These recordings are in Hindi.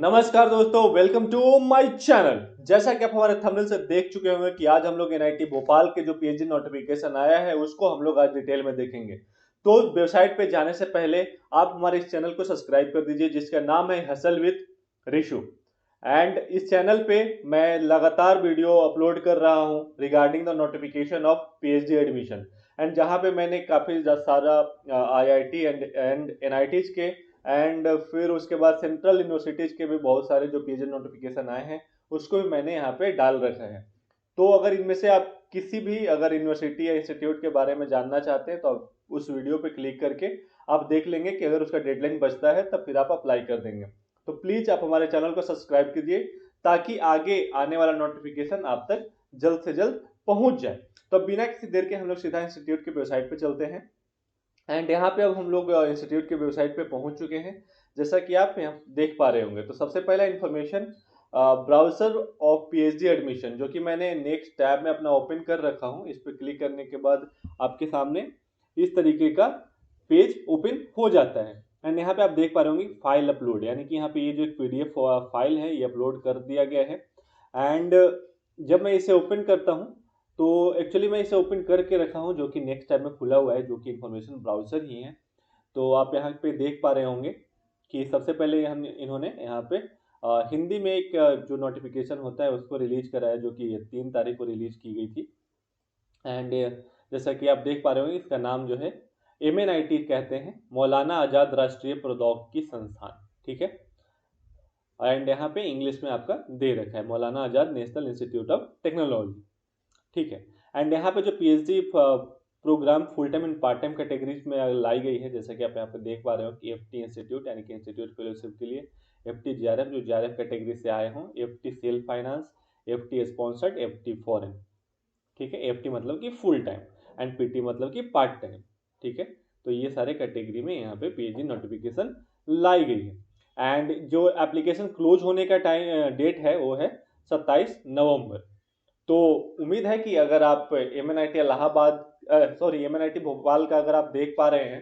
नमस्कार दोस्तों, वेलकम टू माय चैनल। जैसा कि आप हमारे थंबनेल से देख चुके होंगे कि आज हम लोग एनआईटी भोपाल के जो पीएचडी नोटिफिकेशन आया है उसको हम लोग आज डिटेल में देखेंगे। तो वेबसाइट पे जाने से पहले आप हमारे इस चैनल को सब्सक्राइब कर दीजिए जिसका नाम है हसल विद ऋषु। एंड इस चैनल पे मैं लगातार वीडियो अपलोड कर रहा हूँ regarding the notification of PhD admission. And जहाँ पे मैंने काफ़ी सारा आईआईटी एंड एनआईटीज के एंड फिर उसके बाद सेंट्रल यूनिवर्सिटीज के भी बहुत सारे जो पीएचडी नोटिफिकेशन आए हैं उसको भी मैंने यहाँ पे डाल रखा है। तो अगर इनमें से आप किसी भी अगर यूनिवर्सिटी या इंस्टीट्यूट के बारे में जानना चाहते हैं तो आप उस वीडियो पे क्लिक करके आप देख लेंगे कि अगर उसका डेडलाइन बचता है तब फिर आप अप्लाई कर देंगे। तो प्लीज आप हमारे चैनल को सब्सक्राइब कीजिए ताकि आगे आने वाला नोटिफिकेशन आप तक जल्द से जल्द पहुंच जाए। तो बिना किसी देर के हम लोग सीधा इंस्टीट्यूट की वेबसाइट पे चलते हैं। एंड यहाँ पे अब हम लोग इंस्टीट्यूट की वेबसाइट पे पहुंच चुके हैं जैसा कि आप यहाँ देख पा रहे होंगे। तो सबसे पहला information browser of PhD admission जो कि मैंने नेक्स्ट टैब में अपना ओपन कर रखा हूँ। इस पर क्लिक करने के बाद आपके सामने इस तरीके का पेज ओपन हो जाता है। एंड यहाँ पे आप देख पा रहे होंगे फाइल अपलोड, यानी कि यहाँ पे ये जो एक पीडीएफ फाइल है ये अपलोड कर दिया गया है। एंड जब मैं इसे ओपन करता हूँ तो एक्चुअली मैं इसे ओपन करके रखा हूँ जो कि नेक्स्ट टैब में खुला हुआ है जो कि इंफॉर्मेशन ब्राउजर ही है। तो आप यहाँ पे देख पा रहे होंगे कि सबसे पहले इन्होंने यहाँ पे हिंदी में एक जो नोटिफिकेशन होता है उसको रिलीज करा है जो कि 3 तारीख को रिलीज की गई थी। एंड जैसा कि आप देख पा रहे होंगे इसका नाम जो है MNIT कहते हैं, मौलाना आज़ाद राष्ट्रीय प्रौद्योगिकी संस्थान। ठीक है। एंड यहाँ पे इंग्लिश में आपका दे रखा है Maulana Azad National Institute of Technology. ठीक है। एंड यहाँ पे जो PhD program full time and part time categories में लाई गई है जैसा कि आप यहाँ पे देख पा रहे हो कि एफटी इंस्टीट्यूट यानी कि इंस्टीट्यूट फेलोशिप के लिए एफटी जीआरएफ जो जीआरएफ कैटेगरी से आए हों, FT self finance, FT sponsored, FT foreign. ठीक है। एफटी मतलब कि फुल टाइम एंड पीटी मतलब कि पार्ट टाइम। ठीक है। तो ये सारे कैटेगरी में यहाँ पे पीएचडी नोटिफिकेशन लाई गई है। एंड जो एप्लीकेशन क्लोज होने का टाइम डेट है वो है 27 नवंबर। तो उम्मीद है कि अगर आप MNIT Allahabad sorry MNIT Bhopal का अगर आप देख पा रहे हैं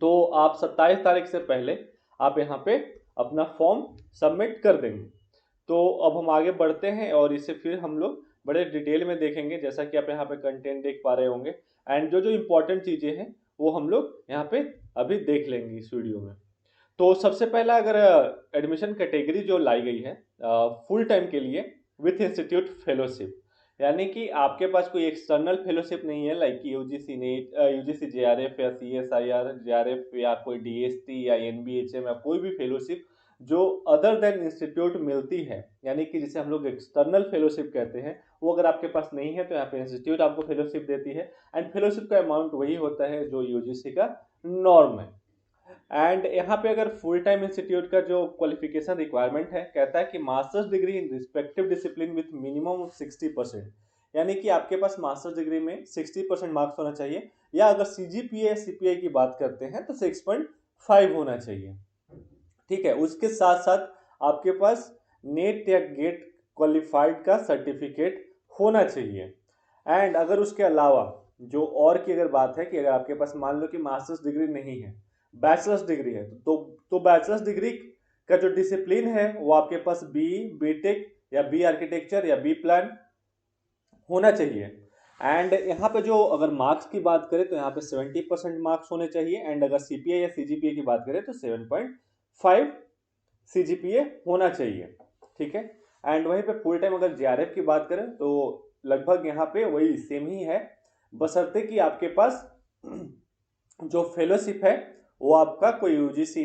तो आप 27 तारीख से पहले आप यहाँ पे अपना फॉर्म सबमिट कर देंगे। तो अब हम आगे बढ़ते हैं और इसे फिर हम लोग बड़े डिटेल में देखेंगे जैसा कि आप यहाँ पे कंटेंट देख पा रहे होंगे। एंड जो जो इम्पोर्टेंट चीज़ें हैं वो हम लोग यहाँ पे अभी देख लेंगे इस वीडियो में। तो सबसे पहला अगर एडमिशन कैटेगरी जो लाई गई है फुल टाइम के लिए विथ इंस्टीट्यूट फेलोशिप, यानी कि आपके पास कोई एक्सटर्नल फेलोशिप नहीं है like UGC net, UGC JRF या CSIR जेआरएफ या कोई डीएसटी या एनबीएचएम या कोई भी फेलोशिप जो अदर देन इंस्टीट्यूट मिलती है, यानी कि जिसे हम लोग एक्सटर्नल फेलोशिप कहते हैं, वो अगर आपके पास नहीं है तो यहाँ पे इंस्टीट्यूट आपको फेलोशिप देती है। एंड फेलोशिप का अमाउंट वही होता है जो यूजीसी का नॉर्म है। एंड यहाँ पे अगर फुल टाइम इंस्टीट्यूट का जो क्वालिफिकेशन रिक्वायरमेंट है कहता है कि masters degree in respective discipline with minimum 60%, यानी कि आपके पास मास्टर्स डिग्री में 60% मार्क्स होना चाहिए, या अगर CGPA या CPI की बात करते हैं तो 6.5 होना चाहिए। ठीक है। उसके साथ साथ आपके पास नेट या गेट क्वालिफाइड का सर्टिफिकेट होना चाहिए। एंड अगर उसके अलावा जो और की अगर बात है कि अगर आपके पास मान लो कि मास्टर्स डिग्री नहीं है, बैचलर्स डिग्री है तो बैचलर्स डिग्री का जो डिसिप्लिन है वो आपके पास बीटेक या बी आर्किटेक्चर या बी प्लान होना चाहिए। एंड यहाँ पे जो अगर मार्क्स की बात करें तो यहाँ पे 70% मार्क्स होने चाहिए। एंड अगर CPI या CGPA की बात करें तो 7.5 CGPA होना चाहिए। ठीक है। एंड वहीं पे फुल टाइम अगर JRF की बात करें तो लगभग यहाँ पे वही सेम ही है, बशर्ते कि आपके पास जो फेलोशिप है वो आपका कोई यूजीसी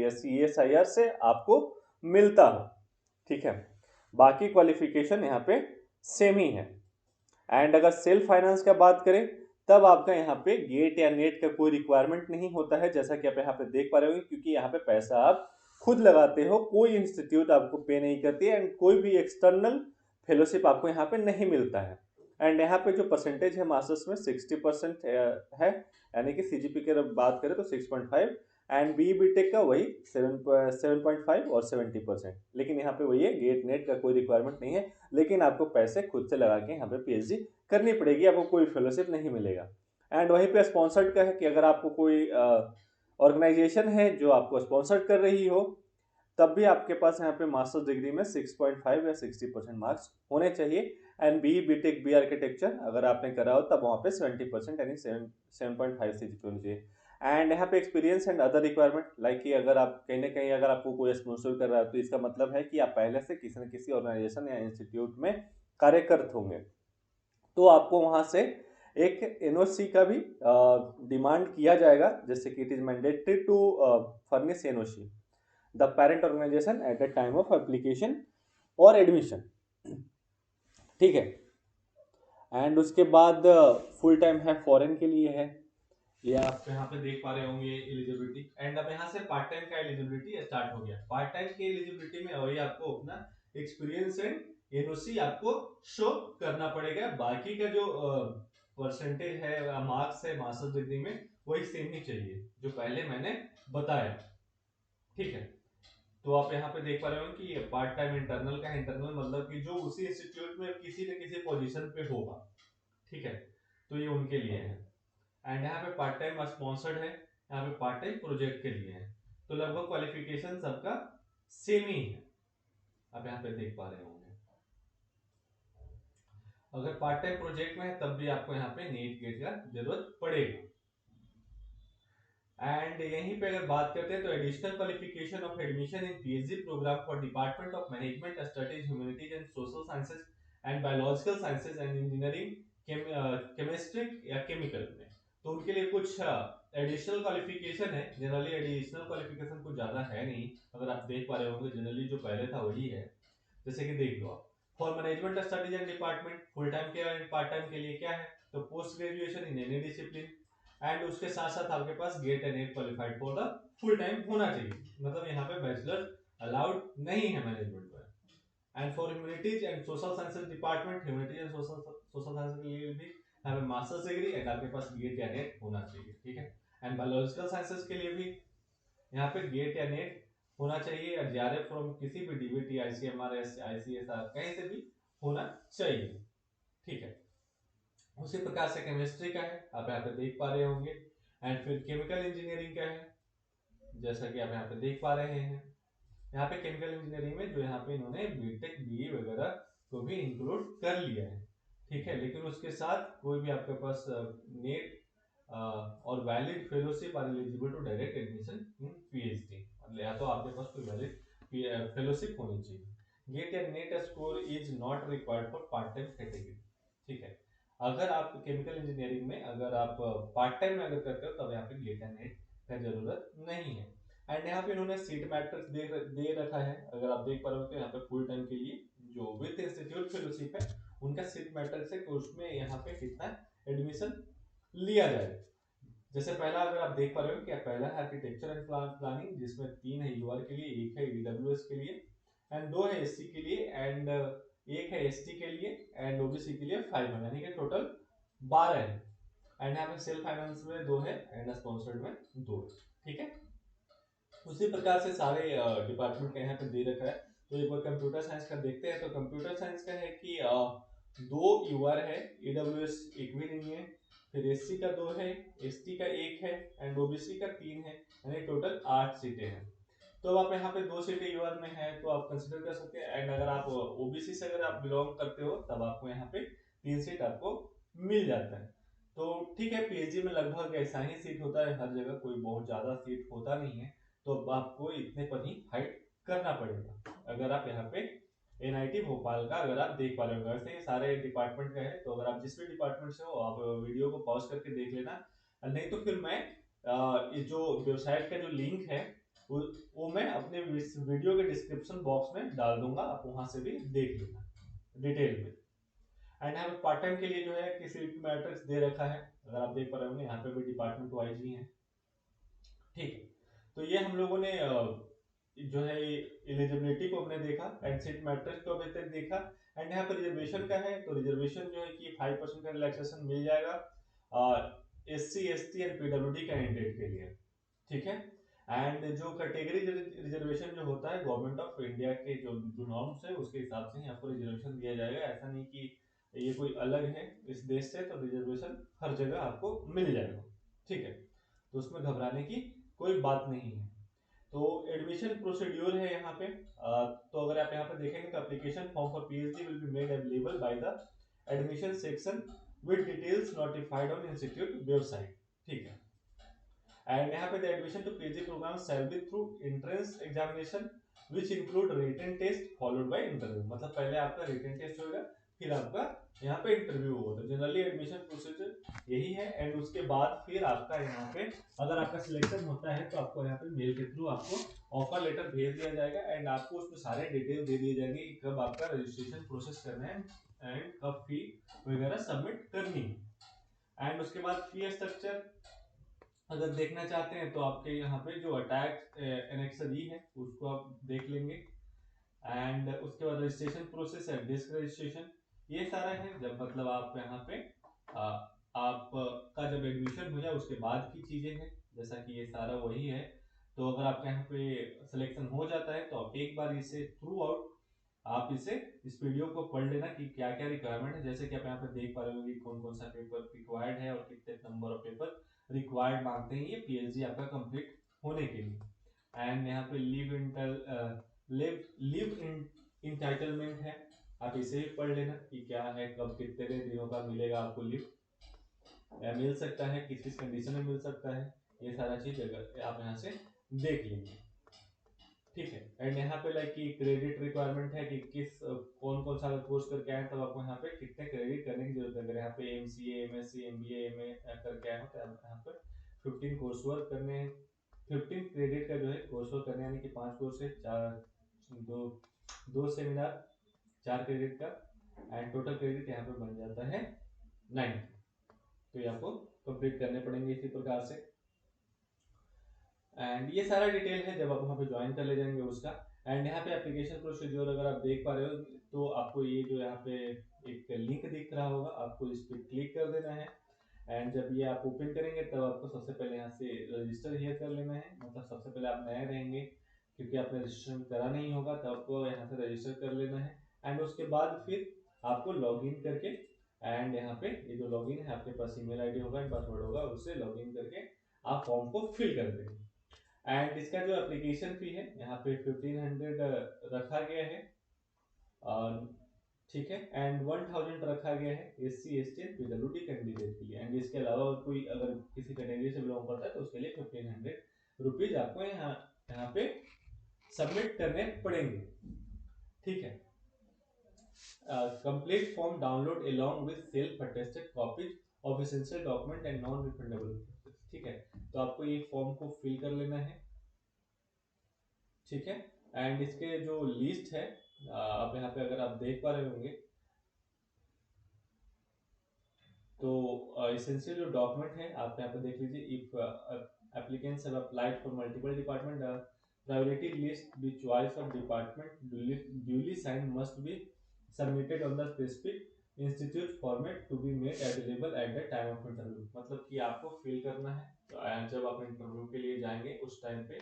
या CSIR से आपको मिलता हो। ठीक है। बाकी क्वालिफिकेशन यहाँ पे सेम ही है। एंड अगर सेल्फ फाइनेंस का बात करें तब आपका यहाँ पे गेट या नेट का कोई रिक्वायरमेंट नहीं होता है जैसा कि आप यहाँ पे देख पा रहे होंगे, क्योंकि यहाँ पे पैसा आप खुद लगाते हो, कोई इंस्टीट्यूट आपको पे नहीं करती है एंड कोई भी एक्सटर्नल फेलोशिप आपको यहाँ पे नहीं मिलता है। एंड यहाँ पे जो परसेंटेज है मास्टर्स में 60% है, यानी कि CGP की बात करें तो 6.5 एंड BTech का वही 7.5 और 70%। लेकिन यहाँ पे वही है, गेट नेट का कोई रिक्वायरमेंट नहीं है, लेकिन आपको पैसे खुद से लगा के यहाँ पे PhD करनी पड़ेगी, आपको कोई फेलोशिप नहीं मिलेगा। एंड वहीं पे स्पॉन्सर्ड का है कि अगर आपको कोई ऑर्गेनाइजेशन है जो आपको स्पॉन्सर्ड कर रही हो तब भी आपके पास यहाँ पे मास्टर्स डिग्री में 6.5 या 60% मार्क्स होने चाहिए। And B BTech B architecture अगर आपने करा हो तब वहाँ पे 70% यानी 7.5 सीजीपीए होनी चाहिए। एंड यहाँ पे experience and other requirement like कि अगर आप कहीं ना कहीं अगर आपको कोई स्पॉन्सर कर रहा है तो इसका मतलब है कि आप पहले से किसी न किसी ऑर्गेनाइजेशन या इंस्टीट्यूट में कार्यरत होंगे, तो आपको वहां से एक एनओसी का भी डिमांड किया जाएगा, जैसे कि it is mandatory to furnish NOC the parent organisation at the time of application और एडमिशन। ठीक है। एंड उसके बाद फुल टाइम है फॉरेन के लिए है, ये आप यहाँ पे देख पा रहे होंगे एलिजिबिलिटी। एंड अब यहाँ से पार्ट टाइम का एलिजिबिलिटी स्टार्ट हो गया। पार्ट टाइम की एलिजिबिलिटी में वही आपको अपना एक्सपीरियंस एंड एनओसी आपको शो करना पड़ेगा। बाकी का जो परसेंटेज है मार्क्स है मास्टर्स डिग्री में वही सेम ही चाहिए जो पहले मैंने बताया। ठीक है। तो आप यहाँ पे देख पा रहे हो कि पार्ट टाइम इंटरनल का इंटरनल मतलब कि जो उसी इंस्टीट्यूट में किसी न किसी पोजीशन पे होगा। ठीक है, तो ये उनके लिए है। एंड यहाँ पे पार्ट टाइम स्पॉन्सर्ड है, यहाँ पे पार्ट टाइम प्रोजेक्ट के लिए है। तो लगभग क्वालिफिकेशन सबका सेम ही है, आप यहाँ पे देख पा रहे होंगे। अगर पार्ट टाइम प्रोजेक्ट में है तब भी आपको यहाँ पे नीट गेट का जरूरत पड़ेगा। एंड यहीं पे अगर बात करते हैं तो additional qualification of admission in PhD program for department of management studies humanities and social sciences and biological sciences and engineering chemistry या केमिकल में, तो उनके लिए कुछ एडिशनल क्वालिफिकेशन है। जनरली एडिशनल क्वालिफिकेशन कुछ ज्यादा है नहीं, अगर आप देख पा रहे होंगे जनरली जो पहले था वही है। जैसे कि देख लो आप for management studies and department full time के एंड पार्ट टाइम के लिए क्या है, तो post graduation in any discipline and उसके साथ साथ आपके पास GATE and NET qualified for the full time होना चाहिए। मतलब यहाँ पे बैचलर अलाउड नहीं है मैनेजमेंट में। And for humanities and social sciences department humanities and social sciences के लिए भी यहाँ पे मास्टर्स डिग्री एंड आपके पास गेट या नेट होना चाहिए। ठीक है। एंड बायोलॉजिकल साइंसेज के लिए भी यहाँ पे गेट या नेट होना चाहिए, या जेआरएफ फ्रॉम किसी भी डीबीटी आईसीएमआर आईसीएसआर कहीं से भी होना चाहिए। ठीक है। उसी प्रकार से केमिस्ट्री का है, आप यहाँ पे देख पा रहे होंगे। एंड फिर केमिकल इंजीनियरिंग का है, जैसा कि आप यहाँ पे देख पा रहे हैं। यहाँ पे केमिकल इंजीनियरिंग में जो यहाँ पे इन्होंने बीटेक बीई वगैरह को भी इंक्लूड कर लिया है। ठीक है। लेकिन उसके साथ कोई भी आपके पास नेट और valid fellowship are eligible to direct admission in PhD, मतलब या तो आपके पास कोई वैलिड फेलोशिप होनी चाहिए। गेट या net score is not required for part time category. ठीक है। अगर आप केमिकल इंजीनियरिंग में अगर आप पार्ट टाइम में अगर करते हो तब यहाँ पे गेट या नेट का जरूरत नहीं है। एंड यहाँ पे इन्होंने सीट मैट्रिक्स दे रखा है, अगर आप देख पा रहे हो तो यहाँ पे फुल टाइम के लिए जो विद इंस्टीट्यूट फेलोशिप है उनका सीट मैट्रिक्स है कि उसमें यहाँ पे कितना एडमिशन लिया जाए। जैसे पहला अगर आप देख पा रहे हो कि पहला है आर्किटेक्चर एंड प्लानिंग जिसमें 3 है यूआर के लिए, एक है ईडब्ल्यूएस के लिए एंड 2 है एससी के लिए एंड एक है एसटी के लिए एंड ओबीसी के लिए 5 है, यानी कि टोटल 12 है। एंड यहाँ पे सेल्फ फाइनेंस में 2 है एंड स्पॉन्सर्ड में 2 है। ठीक है। उसी प्रकार से सारे डिपार्टमेंट का यहाँ पे दे रखा है। तो एक बार कंप्यूटर साइंस का देखते हैं। तो कंप्यूटर साइंस का है कि 2 यूआर है, ईडब्ल्यूएस एक भी नहीं है, फिर एससी का 2 है, एसटी का 1 है एंड ओबीसी का 3 है, यानी टोटल 8 सीटें हैं। तो अब आप यहाँ पे 2 सीटें यूआर में है तो आप कंसिडर कर सकते हैं। एंड अगर आप ओबीसी से अगर आप बिलोंग करते हो तब आपको यहाँ पे 3 सीट आपको मिल जाता है। तो ठीक है, पीएचडी में लगभग ऐसा ही सीट होता है हर जगह, कोई बहुत ज्यादा सीट होता नहीं है, तो आपको इतने पर ही फाइट करना पड़ेगा। अगर आप यहाँ पे एनआईटी भोपाल का अगर आप देख पा रहे हो, वैसे ही सारे डिपार्टमेंट का है, तो अगर आप जिस भी डिपार्टमेंट से हो आप वीडियो को पॉज करके देख लेना, नहीं तो फिर मैं जो वेबसाइट का जो लिंक है वो मैं अपने वीडियो के डिस्क्रिप्शन बॉक्स में डाल दूंगा, आप वहां से भी देख लेना डिटेल में। एंड यहाँ पे पार्ट टाइम के लिए जो है किसी मैट्रिक्स दे रखा है, अगर आप देख पा रहे होंगे यहाँ पे भी डिपार्टमेंट वाइज ही है। ठीक है। तो ये हम लोगों ने जो है एलिजिबिलिटी को हमने देखा एंड सीट मैट्रिक्स को अभी तक देखा। एंड यहाँ पर रिजर्वेशन का है, तो रिजर्वेशन जो है कि 5% का रिलैक्सेशन मिल जाएगा SC ST and PWD candidate के लिए। ठीक है। एंड जो कैटेगरी रिजर्वेशन जो होता है गवर्नमेंट ऑफ इंडिया के जो जो नॉर्म्स है उसके हिसाब से ही आपको रिजर्वेशन दिया जाएगा, ऐसा नहीं कि ये कोई अलग है इस देश से, तो रिजर्वेशन हर जगह आपको मिल जाएगा। ठीक है। तो उसमें घबराने की कोई बात नहीं है। तो एडमिशन प्रोसीड्यूर है यहाँ पे। तो अगर आप यहाँ पे देखेंगे तो application form for PhD will be made available by the admission section with details notified on institute website. ठीक है। एंड यहाँ पे the admission to PhD program shall be through entrance examination which include written test followed by interview. मतलब पहले आपका रिटन टेस्ट होगा, फिर आपका यहाँ पे इंटरव्यू होगा। तो जनरली एडमिशन प्रोसीजर यही है। एंड उसके बाद फिर आपका यहाँ पे अगर आपका सिलेक्शन होता है तो आपको यहाँ पे मेल के थ्रू आपको ऑफर लेटर भेज दिया जाएगा एंड आपको उसमें सारे डिटेल दे दिए जाएंगे कि कब आपका रजिस्ट्रेशन प्रोसेस करना है एंड कब फी वगैरह सबमिट करनी है। एंड उसके बाद फी स्ट्रक्चर अगर देखना चाहते हैं तो आपके यहाँ पे जो अटैच एनेक्सर ई है उसको आप देख लेंगे। एंड उसके बाद रजिस्ट्रेशन प्रोसेस है, डिस्क रजिस्ट्रेशन, ये सारा है। जब मतलब आप यहाँ पे आपका जब एडमिशन हो जाए उसके बाद की चीजें हैं, जैसा कि ये सारा वही है। तो अगर आपके यहाँ पे सिलेक्शन हो जाता है तो आप एक बार इसे थ्रू आउट आप इस वीडियो को पढ़ लेना कि क्या क्या रिक्वायरमेंट है। जैसे कि आप यहाँ पे देख पा रहे होंगे कौन कौन सा पेपर रिक्वायर्ड है और कितने नंबर ऑफ पेपर रिक्वायर्ड मांगते हैं ये पीएचडी आपका कंप्लीट होने के लिए। एंड यहाँ पे लिव इंटाइटलमेंट है, आप इसे भी पढ़ लेना कि क्या है, कब कितने दिनों का मिलेगा आपको लिव, मिल सकता है, किस किस कंडीशन में मिल सकता है, ये सारा चीज अगर आप यहाँ से देख लेंगे। ठीक है। एंड यहाँ पे लाइक कि क्रेडिट रिक्वायरमेंट है कि किस कौन कौन सा कोर्स करके आए तब आपको यहाँ पे कितने क्रेडिट करने की जरूरत है। अगर यहाँ पे एमसीए, एमएससी, एमबीए, एमए करके आए हो तो यहाँ पर 15 कोर्स वर्क करने हैं। 15 क्रेडिट का जो है कोर्स वर्क करने, यानी कि 5 कोर्स है, 2 सेमिनार, 4 क्रेडिट का, एंड टोटल क्रेडिट यहाँ पे बन जाता है 9। तो ये आपको कंप्लीट करने पड़ेंगे इसी प्रकार से। एंड ये सारा डिटेल है जब आप वहाँ पे ज्वाइन कर ले जाएंगे उसका। एंड यहाँ पे एप्लीकेशन प्रोसीजर अगर आप देख पा रहे हो तो आपको ये जो यहाँ पे एक लिंक दिख रहा होगा, आपको इस पर क्लिक कर देना है। एंड जब ये आप ओपन करेंगे तब आपको सबसे पहले यहाँ से रजिस्टर हियर कर लेना है। मतलब सबसे पहले आप नए रहेंगे क्योंकि आपने रजिस्ट्रेशन करा नहीं होगा, तो आपको यहाँ से रजिस्टर कर लेना है। एंड उसके बाद फिर आपको लॉग इन करके एंड यहाँ पे ये जो लॉग इन है आपके पास ईमेल आईडी होगा एंड पासवर्ड होगा, उससे लॉग इन करके आप फॉर्म को फिल कर देंगे। एंड इसका जो एप्लीकेशन फी है यहाँ पे 1500 रखा गया है, ठीक है। एंड 1000 रखा गया है SC ST and PWD candidate के लिए। एंड इसके अलावा कोई अगर किसी कैटेगरी से बिलोंग करता है तो उसके लिए 1500 रुपीज आपको यहाँ पे सबमिट करने पड़ेंगे। ठीक है। Complete form download along with self attested copies of essential document and non refundable. ठीक है। तो आपको ये फॉर्म को फिल कर लेना है। ठीक है। एंड इसके जो लिस्ट है आप यहाँ पे अगर आप देख पा रहे होंगे तो एसेंशियल जो डॉक्यूमेंट है आप यहाँ पे देख लीजिए। If applicants have applied for multiple department priority list the choice of department duly signed must be submitted on the specific institute format to be made available at the time of interview. मतलब कि आपको फिल करना है तो जब आप इंटरव्यू के लिए जाएंगे उस टाइम पे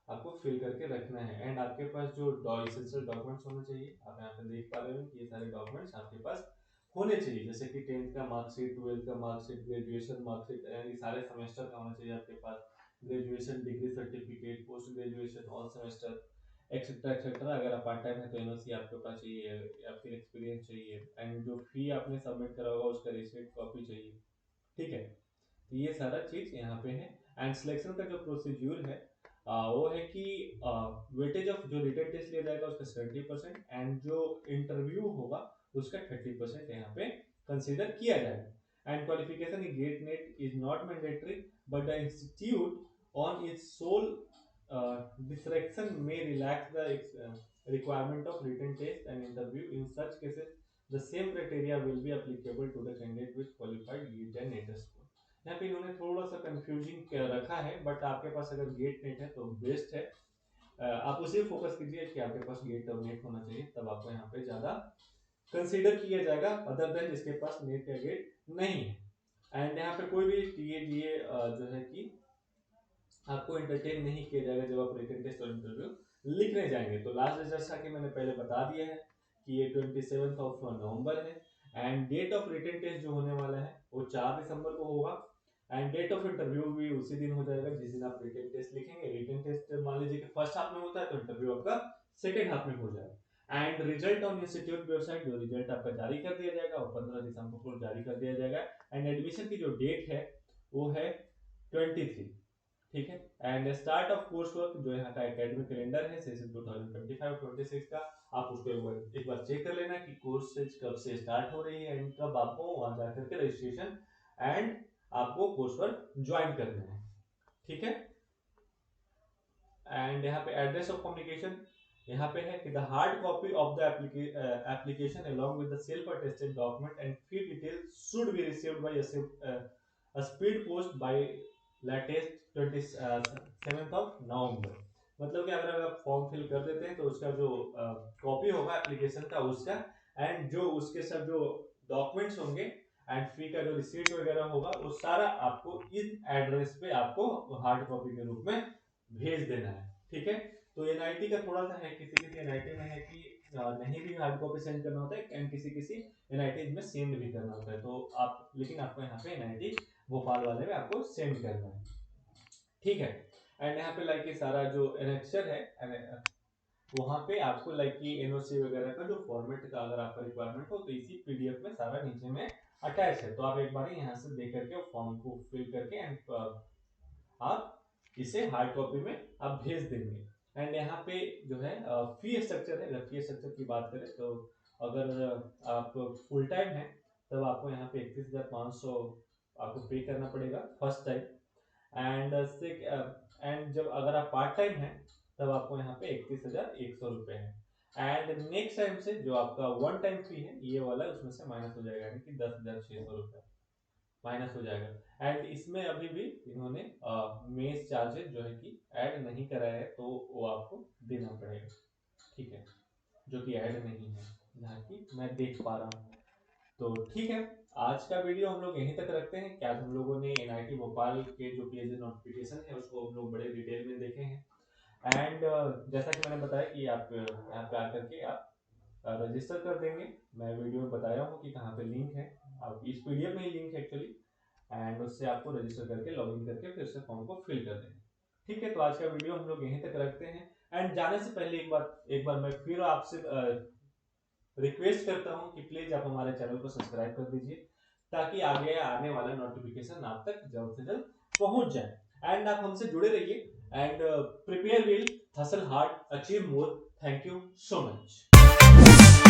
आपको फिल करके रखना है। एंड आपके पास जो एसेंशियल डॉक्यूमेंट्स होने चाहिए, आप यहाँ पे देख पा रहे हो कि ये सारे डॉक्यूमेंट्स आपके पास होने चाहिए, जैसे कि 10th का मार्कशीट, 12th का मार्कशीट, ग्रेजुएशन मार्कशीट, ये सारे सेमेस्टर का होना चाहिए आपके पास, graduation degree certificate, post graduation all semester etcetera etcetera. अगर आप पार्ट टाइम है तो एनओसी आपके पास चाहिए या फिर एक्सपीरियंस चाहिए। एंड जो फी आपने सबमिट करा होगा उसका रिसीट कॉपी चाहिए। ठीक है। तो ये सारा चीज यहाँ पे है। एंड सिलेक्शन का जो प्रोसीड्यूर है वो है कि वेटेज ऑफ जो रिटन टेस्ट लिया जाएगा उसका 70% एंड जो इंटरव्यू होगा उसका 30% यहाँ पे कंसीडर किया जाएगा। And qualification in GATE NET is not mandatory but the institute on its sole description में relax the requirement of written test and interview. In such cases, the same criteria will be applicable to the candidate with qualified GATE and NET score. यहाँ पे इन्होंने थोड़ा सा कंफ्यूजिंग रखा है, बट आपके पास अगर गेट नेट है तो बेस्ट है। आप उसे फोकस कीजिए कि आपके पास गेट और नेट होना चाहिए, तब आपको यहाँ पे ज्यादा कंसीडर किया जाएगा अदर देन जिसके पास नेट या गेट नहीं है। एंड यहाँ पे कोई भी टीए जीए जो है कि आपको एंटरटेन नहीं किया जाएगा जब आप रिटन टेस्ट और इंटरव्यू लिखने जाएंगे। तो लास्ट रिजल्ट जैसा कि मैंने पहले बता दिया है कि ये 27 नवंबर है। And date of written test जो होने वाला है वो 4 दिसंबर को होगा। एंड डेट ऑफ इंटरव्यू भी उसी दिन हो जाएगा जिस दिन आप रिटन टेस्ट लिखेंगे, रिटन टेस्ट मान लीजिए कि फर्स्ट हाफ में होता है तो इंटरव्यू आपका सेकेंड हाफ में हो जाएगा। And result on institute website, जो रिजल्ट आपका जारी कर दिया जाएगा वो 15 दिसंबर को जारी कर दिया जाएगा। एंड एडमिशन की जो डेट है वो है 23, ठीक है। And start of course work, जो यहाँ का एकेडमिक कैलेंडर है सेशन 2025-26 का, आप उसको एक बार चेक कर लेना कि कोर्स कब से स्टार्ट हो रही है एंड कब आपको वहां जाकर के रजिस्ट्रेशन एंड आपको कोर्स वर्क ज्वाइन करना है, ठीक है। एंड यहाँ पे एड्रेस ऑफ कम्युनिकेशन यहाँ पे है कि the hard copy of the application along with the self attested document and fee details should be received by a speed post by latest 27th of November. मतलब कि अगर आप फॉर्म फिल कर देते हैं तो उसका जो कॉपी होगा एप्लीकेशन का उसका, एंड जो उसके सब जो डॉक्यूमेंट्स होंगे एंड फी का जो रिसीट वगैरह होगा वो सारा आपको इस एड्रेस पे आपको हार्ड कॉपी के रूप में भेज देना है, ठीक है। तो एनआईटी का थोड़ा सा है, किसी किसी एनआईटी में है कि नहीं भी हार्ड कॉपी सेंड करना होता है एंड किसी किसी एनआईटी में सेंड भी करना होता है, तो आप लेकिन आपको यहाँ पे एनआईटी भोपाल वाले में आपको सेंड करना है, ठीक है। एंड यहाँ पे लाइक ये सारा जो एनेक्चर है वहाँ पे आपको लाइक की एनओसी वगैरह का जो फॉर्मेट का अगर आपका रिक्वायरमेंट हो तो इसी पीडीएफ में सारा नीचे में अटैच है, तो आप एक बार यहाँ से देख करके फॉर्म को फिल करके एंड आप इसे हार्ड कॉपी में आप भेज देंगे। एंड यहाँ पे जो है फी स्ट्रक्चर है, अगर फी स्ट्रक्चर की बात करें तो अगर आप फुल टाइम है तब आपको यहाँ पे 31,500 आपको पे करना पड़ेगा फर्स्ट टाइम। एंड जब अगर आप पार्ट टाइम है तब आपको यहाँ पे 31,100 रुपए है। एंड नेक्स्ट टाइम से जो आपका वन टाइम फी है ये वाला उसमें से माइनस हो जाएगा, यानी कि 10,600 रुपए माइनस हो जाएगा। एंड इसमें अभी भी इन्होंने मेस चार्जेस जो है कि ऐड नहीं कराया है तो वो आपको देना पड़ेगा, ठीक है, जो कि ऐड नहीं है जहाँ की मैं देख पा रहा हूँ। तो ठीक है, आज का वीडियो हम लोग यहीं तक रखते हैं कि आज हम लोगों ने एनआईटी भोपाल के जो पीएचडी नोटिफिकेशन है उसको हम लोग बड़े डिटेल में देखे हैं। एंड जैसा कि मैंने बताया कि आप यहाँ पे आकर के आप रजिस्टर कर देंगे। मैं वीडियो में बताया हूँ कि कहाँ पे लिंक है, आप इस पीडीएफ में ही लिंक है एक्चुअली, एंड उससे आपको रजिस्टर करके लॉगिन करके फिर से फॉर्म को फिल कर देंगे, ठीक है। तो आज का वीडियो हम लोग यहीं तक रखते हैं। एंड जाने से पहले एक बार मैं फिर आपसे रिक्वेस्ट करता हूं कि प्लीज आप हमारे चैनल को सब्सक्राइब कर दीजिए ताकि आगे आने वाला नोटिफिकेशन आप तक जल्द से जल्द पहुंच जाए। एंड आप हमसे जुड़े रहिए and prepare will hustle hard achieve more. Thank you so much.